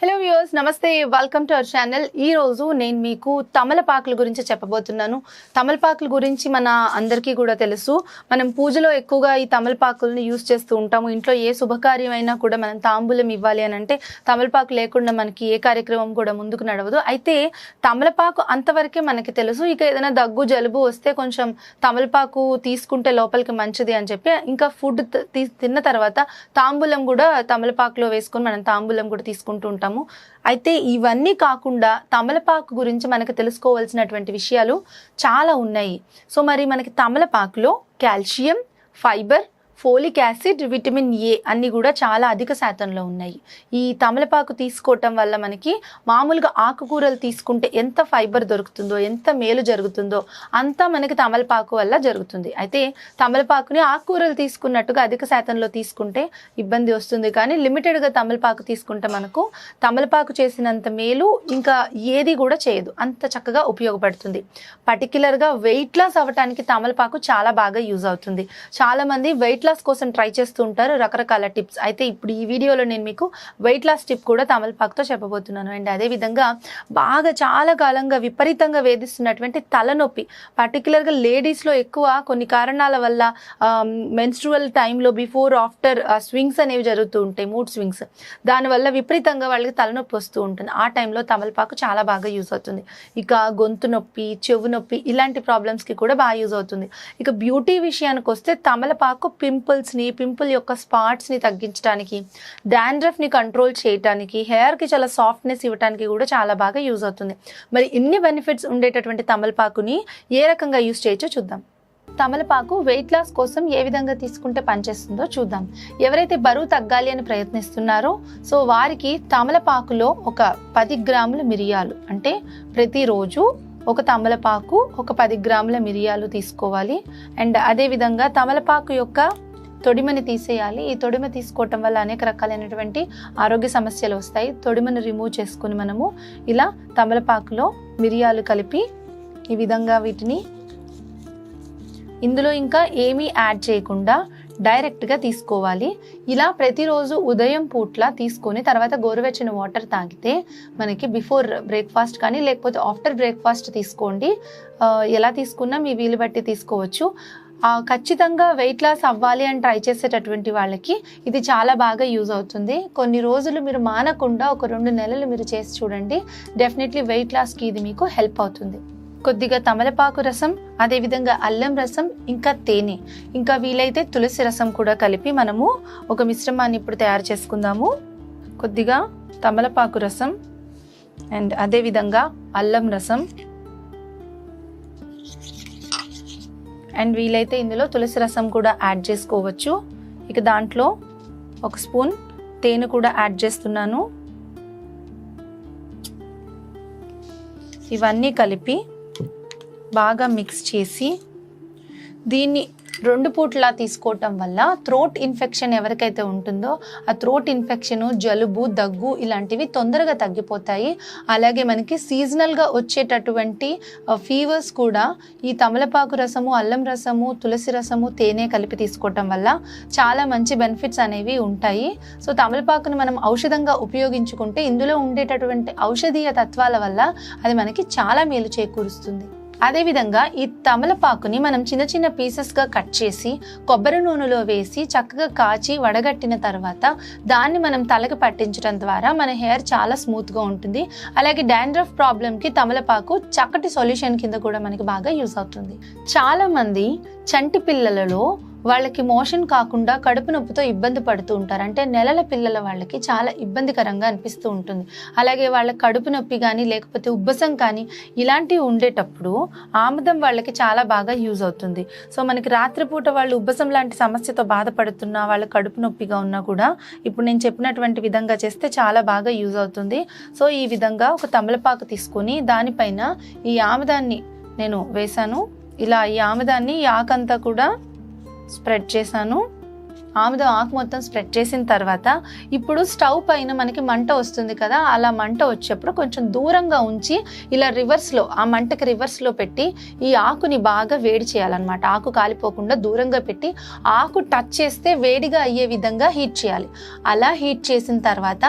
Hello viewers, నమస్తే, welcome to our channel. ఈ రోజు నేను మీకు తమలపాకుల గురించి చెప్పబోతున్నాను. తమలపాకుల గురించి మన అందరికీ కూడా తెలుసు. మనం పూజలో ఎక్కువగా ఈ తమలపాకులను యూజ్ చేస్తూ ఉంటాము. ఇంట్లో ఏ శుభకార్యమైనా కూడా మనం తాంబూలం ఇవ్వాలి అని అంటే తమలపాకు లేకుండా మనకి ఏ కార్యక్రమం కూడా ముందుకు నడవదు. అయితే తమలపాకు అంతవరకే మనకి తెలుసు. ఇక ఏదైనా దగ్గు జలుబు వస్తే కొంచెం తమలపాకు తీసుకుంటే లోపలికి మంచిది అని చెప్పి ఇంకా ఫుడ్ తిన్న తర్వాత తాంబూలం కూడా తమలపాకులో వేసుకొని మనం తాంబూలం కూడా తీసుకుంటూ ఉంటాం. అయితే ఇవన్నీ కాకుండా తమలపాకు గురించి మనకు తెలుసుకోవాల్సినటువంటి విషయాలు చాలా ఉన్నాయి. సో మరి మనకి తమలపాకులో calcium, fibre, folic acid, vitamin A అన్నీ కూడా చాలా అధిక శాతంలో ఉన్నాయి. ఈ తమలపాకు తీసుకోవటం వల్ల మనకి మామూలుగా ఆకుకూరలు తీసుకుంటే ఎంత ఫైబర్ దొరుకుతుందో, ఎంత మేలు జరుగుతుందో అంతా మనకి తమలపాకు వల్ల జరుగుతుంది. అయితే తమలపాకుని ఆకుకూరలు తీసుకున్నట్టుగా అధిక శాతంలో తీసుకుంటే ఇబ్బంది వస్తుంది. కానీ లిమిటెడ్గా తమలపాకు తీసుకుంటే మనకు తమలపాకు చేసినంత మేలు ఇంకా ఏది కూడా చేయదు, అంత చక్కగా ఉపయోగపడుతుంది. పర్టికులర్గా వెయిట్ లాస్ అవ్వటానికి తమలపాకు చాలా బాగా యూజ్ అవుతుంది. చాలామంది వెయిట్ లాస్ కోసం ట్రై చేస్తూ ఉంటారు రకరకాల టిప్స్. అయితే ఇప్పుడు ఈ వీడియోలో నేను మీకు వెయిట్ లాస్ టిప్ కూడా తమలపాకుతో చెప్పబోతున్నాను. అండ్ అదేవిధంగా బాగా చాలా కాలంగా విపరీతంగా వేధిస్తున్నటువంటి తలనొప్పి, పర్టికులర్గా లేడీస్లో ఎక్కువ కొన్ని కారణాల వల్ల మెన్స్ట్రువల్ టైంలో బిఫోర్ ఆఫ్టర్ స్వింగ్స్ అనేవి జరుగుతూ ఉంటాయి, మూడ్ స్వింగ్స్. దానివల్ల విపరీతంగా వాళ్ళకి తలనొప్పి వస్తూ ఉంటుంది. ఆ టైంలో తమలపాకు చాలా బాగా యూజ్ అవుతుంది. ఇక గొంతు నొప్పి, చెవు నొప్పి ఇలాంటి ప్రాబ్లమ్స్కి కూడా బాగా యూజ్ అవుతుంది. ఇక బ్యూటీ విషయానికి వస్తే తమలపాకు పింపుల్ యొక్క స్పాట్స్ని తగ్గించడానికి, డాండ్రఫ్ని కంట్రోల్ చేయడానికి, హెయిర్కి చాలా సాఫ్ట్నెస్ ఇవ్వడానికి కూడా చాలా బాగా యూజ్ అవుతుంది. మరి ఇన్ని బెనిఫిట్స్ ఉండేటటువంటి తమలపాకుని ఏ రకంగా యూజ్ చేయొచ్చో చూద్దాం. తమలపాకు వెయిట్ లాస్ కోసం ఏ విధంగా తీసుకుంటే పనిచేస్తుందో చూద్దాం. ఎవరైతే బరువు తగ్గాలి అని ప్రయత్నిస్తున్నారో సో వారికి తమలపాకులో ఒక 10 గ్రాముల మిరియాలు, అంటే ప్రతిరోజు ఒక తమలపాకు ఒక 10 గ్రాముల మిరియాలు తీసుకోవాలి. అండ్ అదేవిధంగా తమలపాకు యొక్క తొడిమని తీసేయాలి. ఈ తొడిమ తీసుకోవటం వల్ల అనేక రకాలైనటువంటి ఆరోగ్య సమస్యలు వస్తాయి. తొడిమను రిమూవ్ చేసుకుని మనము ఇలా తమలపాకులో మిరియాలు కలిపి ఈ విధంగా వీటిని ఇందులో ఇంకా ఏమీ యాడ్ చేయకుండా డైరెక్ట్గా తీసుకోవాలి. ఇలా ప్రతిరోజు ఉదయం పూట్ల తీసుకొని తర్వాత గోరువెచ్చని వాటర్ తాగితే మనకి బిఫోర్ బ్రేక్ఫాస్ట్ కానీ లేకపోతే ఆఫ్టర్ బ్రేక్ఫాస్ట్ తీసుకోండి. ఎలా తీసుకున్నా మీ వీలు బట్టి తీసుకోవచ్చు. ఖచ్చితంగా వెయిట్ లాస్ అవ్వాలి అని ట్రై చేసేటటువంటి వాళ్ళకి ఇది చాలా బాగా యూజ్ అవుతుంది. కొన్ని రోజులు మీరు మానకుండా ఒక 2 నెలలు మీరు చేసి చూడండి. డెఫినెట్లీ వెయిట్ లాస్కి ఇది మీకు హెల్ప్ అవుతుంది. కొద్దిగా తమలపాకు రసం, అదేవిధంగా అల్లం రసం, ఇంకా తేనె, ఇంకా వీలైతే తులసి రసం కూడా కలిపి మనము ఒక మిశ్రమాన్ని ఇప్పుడు తయారు చేసుకుందాము. కొద్దిగా తమలపాకు రసం అండ్ అదేవిధంగా అల్లం రసం అండ్ వీలైతే ఇందులో తులసి రసం కూడా యాడ్ చేసుకోవచ్చు. ఇక దాంట్లో 1 స్పూన్ తేనె కూడా యాడ్ చేస్తున్నాను. ఇవన్నీ కలిపి బాగా మిక్స్ చేసి దీన్ని 2 పూట్లా తీసుకోవటం వల్ల థ్రోట్ ఇన్ఫెక్షన్ ఎవరికైతే ఉంటుందో ఆ థ్రోట్ ఇన్ఫెక్షన్, జలుబు, దగ్గు ఇలాంటివి తొందరగా తగ్గిపోతాయి. అలాగే మనకి సీజనల్గా వచ్చేటటువంటి ఫీవర్స్ కూడా ఈ తమలపాకు రసము, అల్లం రసము, తులసి రసము, తేనె కలిపి తీసుకోవటం వల్ల చాలా మంచి బెనిఫిట్స్ అనేవి ఉంటాయి. సో తమలపాకుని మనం ఔషధంగా ఉపయోగించుకుంటే ఇందులో ఉండేటటువంటి ఔషధీయ తత్వాల వల్ల అది మనకి చాలా మేలు చేకూరుస్తుంది. అదేవిధంగా ఈ తమలపాకుని మనం చిన్న చిన్న పీసెస్గా కట్ చేసి కొబ్బరి నూనెలో వేసి చక్కగా కాచి వడగట్టిన తర్వాత దాన్ని మనం తలకి పట్టించడం ద్వారా మన హెయిర్ చాలా స్మూత్గా ఉంటుంది. అలాగే డాండ్రఫ్ ప్రాబ్లంకి తమలపాకు చక్కటి సొల్యూషన్ కింద కూడా మనకి బాగా యూజ్ అవుతుంది. చాలామంది చంటి పిల్లలలో వాళ్ళకి మోషన్ కాకుండా కడుపు నొప్పితో ఇబ్బంది పడుతూ ఉంటారు. అంటే నెలల పిల్లల వాళ్ళకి చాలా ఇబ్బందికరంగా అనిపిస్తూ ఉంటుంది. అలాగే వాళ్ళ కడుపు నొప్పి కానీ లేకపోతే ఉబ్బసం కానీ ఇలాంటివి ఉండేటప్పుడు ఆముదం వాళ్ళకి చాలా బాగా యూజ్ అవుతుంది. సో మనకి రాత్రిపూట వాళ్ళు ఉబ్బసం లాంటి సమస్యతో బాధపడుతున్నా, వాళ్ళ కడుపు నొప్పిగా ఉన్నా కూడా ఇప్పుడు నేను చెప్పినటువంటి విధంగా చేస్తే చాలా బాగా యూజ్ అవుతుంది. సో ఈ విధంగా ఒక తమలపాకు తీసుకొని దానిపైన ఈ ఆముదాన్ని నేను వేశాను. ఇలా ఈ ఆముదాన్ని, ఈ ఆకంతా కూడా స్ప్రెడ్ చేశాను. ఆముదం ఆకు మొత్తం స్ప్రెడ్ చేసిన తర్వాత ఇప్పుడు స్టవ్ పైన మనకి మంట వస్తుంది కదా, అలా మంట వచ్చేప్పుడు కొంచెం దూరంగా ఉంచి ఇలా రివర్స్లో, ఆ మంటకి రివర్స్లో పెట్టి ఈ ఆకుని బాగా వేడి చేయాలన్నమాట. ఆకు కాలిపోకుండా దూరంగా పెట్టి ఆకు టచ్ చేస్తే వేడిగా అయ్యే విధంగా హీట్ చేయాలి. అలా హీట్ చేసిన తర్వాత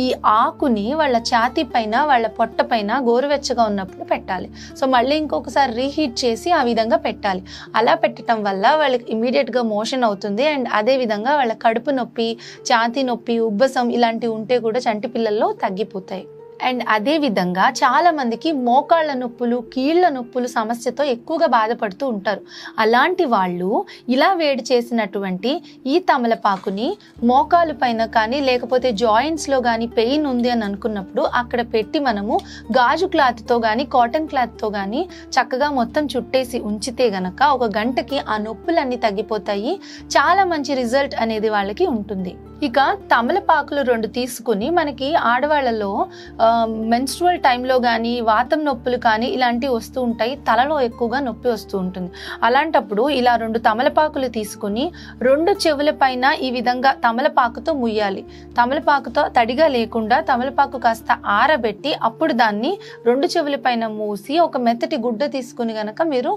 ఈ ఆకుని వాళ్ళ ఛాతీ పైన, వాళ్ళ పొట్ట పైన గోరువెచ్చగా ఉన్నప్పుడు పెట్టాలి. సో మళ్ళీ ఇంకొకసారి రీహీట్ చేసి ఆ విధంగా పెట్టాలి. అలా పెట్టడం వల్ల వాళ్ళకి ఇమీడియట్గా మోషన్ అవుతుంది. అండ్ అదే విధంగా వాళ్ళ కడుపు నొప్పి, ఛాతీ నొప్పి, ఉబ్బసం ఇలాంటివి ఉంటే కూడా చంటి పిల్లల్లో తగ్గిపోతాయి. అండ్ అదే విధంగా చాలా మందికి మోకాళ్ళ నొప్పులు, కీళ్ళ నొప్పులు సమస్యతో ఎక్కువగా బాధపడుతూ ఉంటారు. అలాంటి వాళ్ళు ఇలా వేడి చేసినటువంటి ఈ తమలపాకుని మోకాలు పైన కానీ లేకపోతే జాయింట్స్లో కానీ పెయిన్ ఉంది అని అనుకున్నప్పుడు అక్కడ పెట్టి మనము గాజు క్లాత్తో కానీ కాటన్ క్లాత్తో కానీ చక్కగా మొత్తం చుట్టేసి ఉంచితే గనక 1 గంటకి ఆ నొప్పులన్నీ తగ్గిపోతాయి. చాలా మంచి రిజల్ట్ అనేది వాళ్ళకి ఉంటుంది. ఇక తమలపాకులు 2 తీసుకుని మనకి ఆడవాళ్ళలో మెన్స్ట్రువల్ టైంలో కానీ వాతం నొప్పులు కానీ ఇలాంటివి వస్తూ ఉంటాయి. తలలో ఎక్కువగా నొప్పి వస్తూ ఉంటుంది. అలాంటప్పుడు ఇలా 2 తమలపాకులు తీసుకుని 2 చెవుల పైన ఈ విధంగా తమలపాకుతో ముయ్యాలి. తమలపాకుతో తడిగా లేకుండా తమలపాకు కాస్త ఆరబెట్టి అప్పుడు దాన్ని 2 చెవుల పైన మూసి ఒక మెత్తటి గుడ్డ తీసుకుని గనక మీరు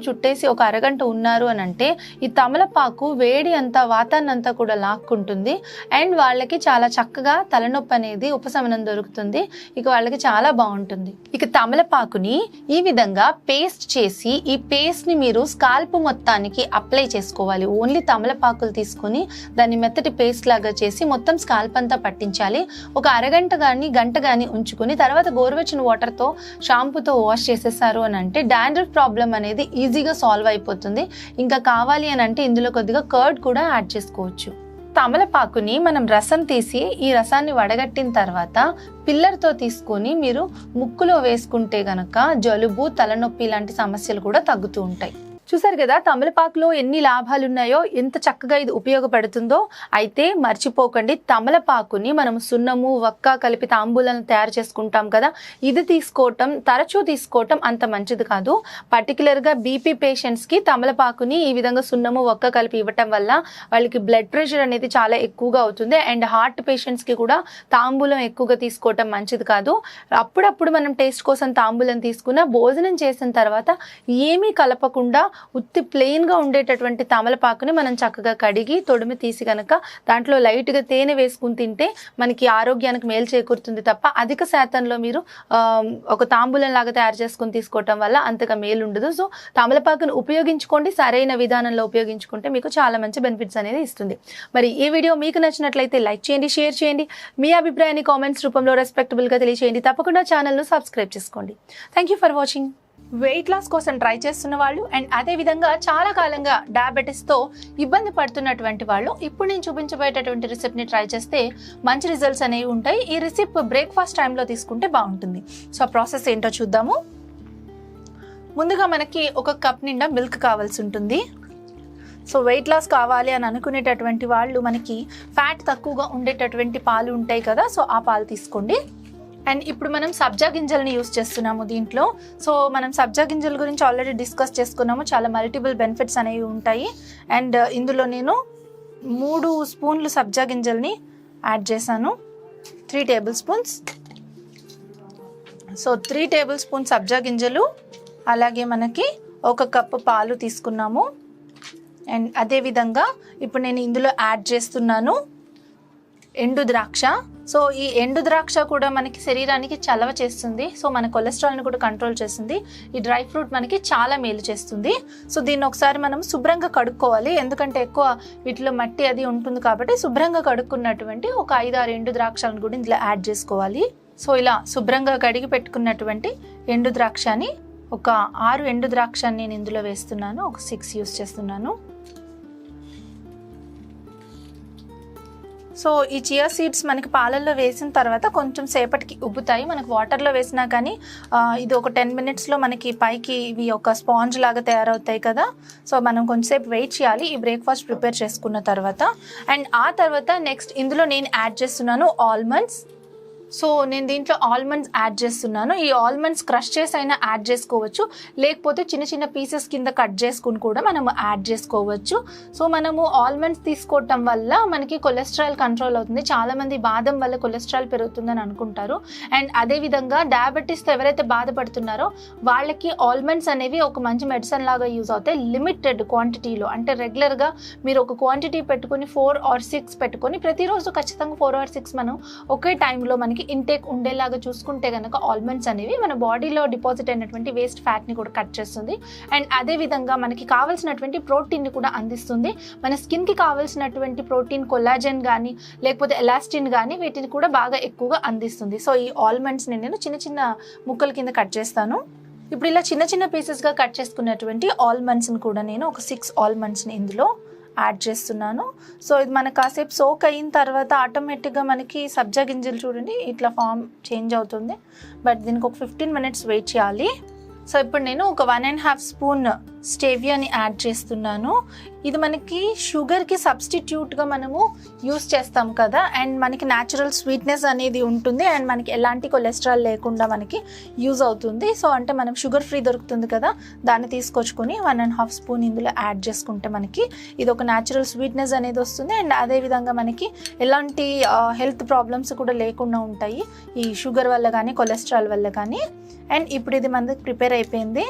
చుట్టేసి ఒక అరగంట ఉన్నారు అని అంటే ఈ తమలపాకు వేడి అంతా, వాతాన్ని అంతా కూడా లాక్కుంటుంది. అండ్ వాళ్ళకి చాలా చక్కగా తలనొప్పి అనేది ఉపశమనం దొరుకుతుంది. ఇక వాళ్ళకి చాలా బాగుంటుంది. ఇక తమలపాకుని ఈ విధంగా పేస్ట్ చేసి ఈ పేస్ట్ ని మీరు స్కాల్ప్ మొత్తానికి అప్లై చేసుకోవాలి. ఓన్లీ తమలపాకులు తీసుకుని దాన్ని మెత్తటి పేస్ట్ లాగా చేసి మొత్తం స్కాల్ప్ అంతా పట్టించాలి. ఒక అరగంట కానీ గంట కానీ ఉంచుకుని తర్వాత గోరువెచ్చని వాటర్తో షాంపూతో వాష్ చేసేసారు అని అంటే డాండ్రఫ్ ప్రాబ్లం అనేది ఈజీగా సాల్వ్ అయిపోతుంది. ఇంకా కావాలి అని అంటే ఇందులో కొద్దిగా కర్డ్ కూడా యాడ్ చేసుకోవచ్చు. తమలపాకుని మనం రసం తీసి ఈ రసాన్ని వడగట్టిన తర్వాత పిల్లర్తో తీసుకొని మీరు ముక్కులో వేసుకుంటే గనక జలుబు, తలనొప్పి లాంటి సమస్యలు కూడా తగ్గుతూ ఉంటాయి. చూసారు కదా తమలపాకులో ఎన్ని లాభాలు ఉన్నాయో, ఎంత చక్కగా ఇది ఉపయోగపడుతుందో. అయితే మర్చిపోకండి, తమలపాకుని మనం సున్నము, వక్క కలిపి తాంబూలను తయారు చేసుకుంటాం కదా, ఇది తరచూ తీసుకోవటం అంత మంచిది కాదు. పర్టికులర్గా బీపీ పేషెంట్స్కి తమలపాకుని ఈ విధంగా సున్నము, వక్క కలిపి ఇవ్వటం వల్ల వాళ్ళకి బ్లడ్ ప్రెషర్ అనేది చాలా ఎక్కువగా అవుతుంది. అండ్ హార్ట్ పేషెంట్స్కి కూడా తాంబూలం ఎక్కువగా తీసుకోవటం మంచిది కాదు. అప్పుడప్పుడు మనం టేస్ట్ కోసం తాంబూలం తీసుకున్న భోజనం చేసిన తర్వాత ఏమీ కలపకుండా ఉత్తి ప్లెయిన్గా ఉండేటటువంటి తమలపాకుని మనం చక్కగా కడిగి తొడిమి తీసి కనుక దాంట్లో లైట్గా తేనె వేసుకుని తింటే మనకి ఆరోగ్యానికి మేలు చేకూరుతుంది తప్ప అధిక శాతంలో మీరు ఒక తాంబూలం లాగా తయారు చేసుకుని తీసుకోవటం వల్ల అంతగా మేలు ఉండదు. సో తమలపాకును ఉపయోగించుకోండి, సరైన విధానంలో ఉపయోగించుకుంటే మీకు చాలా మంచి బెనిఫిట్స్ అనేది ఇస్తుంది. మరి ఈ వీడియో మీకు నచ్చినట్లయితే లైక్ చేయండి, షేర్ చేయండి, మీ అభిప్రాయాన్ని కామెంట్స్ రూపంలో రెస్పెక్టబుల్గా తెలియజేయండి. తప్పకుండా ఛానల్ను సబ్స్క్రైబ్ చేసుకోండి. Thank you for watching. Weight loss కోసం ట్రై చేస్తున్న వాళ్ళు అండ్ అదేవిధంగా చాలా కాలంగా డయాబెటీస్తో ఇబ్బంది పడుతున్నటువంటి వాళ్ళు ఇప్పుడు నేను చూపించబోయేటటువంటి రెసిపీని ట్రై చేస్తే మంచి రిజల్ట్స్ అనేవి ఉంటాయి. ఈ రెసిపీ బ్రేక్ఫాస్ట్ టైంలో తీసుకుంటే బాగుంటుంది. సో ఆ ప్రాసెస్ ఏంటో చూద్దాము. ముందుగా మనకి 1 కప్ నిండా మిల్క్ కావాల్సి ఉంటుంది. సో వెయిట్ లాస్ కావాలి అని అనుకునేటటువంటి వాళ్ళు మనకి ఫ్యాట్ తక్కువగా ఉండేటటువంటి పాలు ఉంటాయి కదా, సో ఆ పాలు తీసుకోండి. అండ్ ఇప్పుడు మనం సబ్జా గింజల్ని యూస్ చేస్తున్నాము దీంట్లో. సో మనం సబ్జా గింజల గురించి ఆల్రెడీ డిస్కస్ చేసుకున్నాము, చాలా మల్టిపుల్ బెనిఫిట్స్ అనేవి ఉంటాయి. అండ్ ఇందులో నేను 3 స్పూన్లు సబ్జా గింజల్ని యాడ్ చేశాను, 3 tablespoons. So 3 tablespoon సబ్జా గింజలు, అలాగే మనకి 1 కప్పు పాలు తీసుకున్నాము. అండ్ అదేవిధంగా ఇప్పుడు నేను ఇందులో యాడ్ చేస్తున్నాను ఎండు ద్రాక్ష. సో ఈ ఎండు ద్రాక్ష కూడా మనకి శరీరానికి చలవ చేస్తుంది. సో మన కొలెస్ట్రాల్ని కూడా కంట్రోల్ చేస్తుంది. ఈ డ్రై ఫ్రూట్ మనకి చాలా మేలు చేస్తుంది. సో దీన్ని ఒకసారి మనం శుభ్రంగా కడుక్కోవాలి, ఎందుకంటే ఎక్కువ వీటిలో మట్టి అది ఉంటుంది కాబట్టి శుభ్రంగా కడుక్కున్నటువంటి ఒక 5-6 ఎండు ద్రాక్షలను కూడా ఇందులో యాడ్ చేసుకోవాలి. సో ఇలా శుభ్రంగా కడిగి పెట్టుకున్నటువంటి ఎండు ద్రాక్షని ఒక 6 ఎండు ద్రాక్షని నేను ఇందులో వేస్తున్నాను, ఒక 6 యూస్ చేస్తున్నాను. సో ఈ చియా సీడ్స్ మనకి పాలల్లో వేసిన తర్వాత కొంచెం సేపటికి ఉబ్బుతాయి. మనకు వాటర్లో వేసినా కానీ ఇది ఒక 10 మినిట్స్లో మనకి పైకి ఇవి ఒక స్పాంజ్ లాగా తయారవుతాయి కదా. సో మనం కొంచెంసేపు వెయిట్ చేయాలి ఈ బ్రేక్ఫాస్ట్ ప్రిపేర్ చేసుకున్న తర్వాత. అండ్ ఆ తర్వాత నెక్స్ట్ ఇందులో నేను యాడ్ చేస్తున్నాను ఆల్మండ్స్. సో నేను దీంట్లో ఆల్మండ్స్ యాడ్ చేస్తున్నాను. ఈ ఆల్మండ్స్ క్రష్ చేసి అయినా యాడ్ చేసుకోవచ్చు, లేకపోతే చిన్న చిన్న పీసెస్ కింద కట్ చేసుకుని కూడా మనము యాడ్ చేసుకోవచ్చు. సో మనము ఆల్మండ్స్ తీసుకోవటం వల్ల మనకి కొలెస్ట్రాల్ కంట్రోల్ అవుతుంది. చాలామంది బాదం వల్ల కొలెస్ట్రాల్ పెరుగుతుందని అనుకుంటారు. అండ్ అదేవిధంగా డయాబెటీస్తో ఎవరైతే బాధపడుతున్నారో వాళ్ళకి ఆల్మండ్స్ అనేవి ఒక మంచి మెడిసిన్ లాగా యూజ్ అవుతాయి. లిమిటెడ్ క్వాంటిటీలో, అంటే రెగ్యులర్గా మీరు ఒక క్వాంటిటీ పెట్టుకొని 4 or 6 పెట్టుకొని ప్రతిరోజు ఖచ్చితంగా 4 or 6 మనం ఒకే టైంలో మనకి ఇంటేక్ ఉండేలాగా చూసుకుంటే కనుక ఆల్మండ్స్ అనేవి మన బాడీలో డిపాజిట్ అయినటువంటి వేస్ట్ ఫ్యాట్ని కూడా కట్ చేస్తుంది. అండ్ అదేవిధంగా మనకి కావాల్సినటువంటి ప్రోటీన్ని కూడా అందిస్తుంది. మన స్కిన్కి కావాల్సినటువంటి ప్రోటీన్, కొలాజన్ కానీ లేకపోతే ఎలాస్టిన్ కానీ వీటిని కూడా బాగా ఎక్కువగా అందిస్తుంది. సో ఈ ఆల్మండ్స్ని నేను చిన్న చిన్న ముక్కల కింద కట్ చేస్తాను. ఇప్పుడు ఇలా చిన్న చిన్న పీసెస్గా కట్ చేసుకున్నటువంటి ఆల్మండ్స్ని కూడా నేను ఒక 6 ఆల్మండ్స్ని ఇందులో యాడ్ చేస్తున్నాను. సో ఇది మనకు కాసేపు సోక్ అయిన తర్వాత ఆటోమేటిక్గా మనకి సబ్జా గింజలు చూడండి ఇట్లా ఫామ్ చేంజ్ అవుతుంది. బట్ దీనికి ఒక 15 minutes వెయిట్ చేయాలి. సో ఇప్పుడు నేను ఒక 1.5 స్పూన్ స్టేవియాని యాడ్ చేస్తున్నాను. ఇది మనకి షుగర్కి సబ్స్టిట్యూట్గా మనము యూస్ చేస్తాం కదా, అండ్ మనకి న్యాచురల్ స్వీట్నెస్ అనేది ఉంటుంది అండ్ మనకి ఎలాంటి కొలెస్ట్రాల్ లేకుండా మనకి యూజ్ అవుతుంది. సో అంటే మనం షుగర్ ఫ్రీ దొరుకుతుంది కదా, దాన్ని తీసుకొచ్చుకొని 1.5 స్పూన్ ఇందులో యాడ్ చేసుకుంటే మనకి ఇది ఒక న్యాచురల్ స్వీట్నెస్ అనేది వస్తుంది. అండ్ అదేవిధంగా మనకి ఎలాంటి హెల్త్ ప్రాబ్లమ్స్ కూడా లేకుండా ఉంటాయి ఈ షుగర్ వల్ల కానీ కొలెస్ట్రాల్ వల్ల కానీ. అండ్ ఇప్పుడు ఇది మనకి ప్రిపేర్ అయిపోయింది.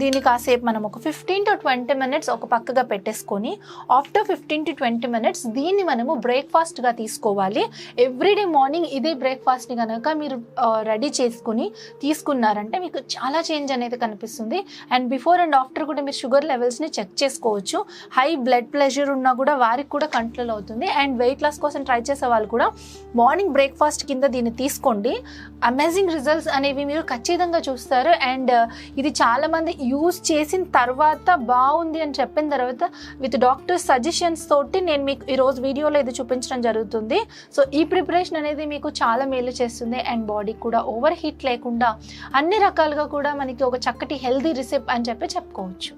దీన్ని కాసేపు మనం ఒక 15 to 20 minutes ఒక పక్కగా పెట్టేసుకొని ఆఫ్టర్ 15 to 20 minutes దీన్ని మనము బ్రేక్ఫాస్ట్గా తీసుకోవాలి. ఎవ్రీడే మార్నింగ్ ఇదే బ్రేక్ఫాస్ట్ని కనుక మీరు రెడీ చేసుకుని తీసుకున్నారంటే మీకు చాలా చేంజ్ అనేది కనిపిస్తుంది. అండ్ బిఫోర్ అండ్ ఆఫ్టర్ కూడా మీరు షుగర్ లెవెల్స్ని చెక్ చేసుకోవచ్చు. హై బ్లడ్ ప్రెషర్ ఉన్నా కూడా వారికి కూడా కంట్రోల్ అవుతుంది. అండ్ వెయిట్ లాస్ కోసం ట్రై చేసే వాళ్ళు కూడా మార్నింగ్ బ్రేక్ఫాస్ట్ కింద దీన్ని తీసుకోండి. అమేజింగ్ రిజల్ట్స్ అనేవి మీరు ఖచ్చితంగా చూస్తారు. అండ్ ఇది చాలామంది యూస్ చేసిన తర్వాత బాగుంది అని చెప్పిన తర్వాత విత్ డాక్టర్ సజెషన్స్ తోటి నేను మీకు ఈరోజు వీడియోలో ఇది చూపించడం జరుగుతుంది. సో ఈ ప్రిపరేషన్ అనేది మీకు చాలా మేలు చేస్తుంది అండ్ బాడీకి కూడా ఓవర్ హీట్ లేకుండా అన్ని రకాలుగా కూడా మనకి ఒక చక్కటి హెల్దీ రిసిప్ అని చెప్పి చెప్పుకోవచ్చు.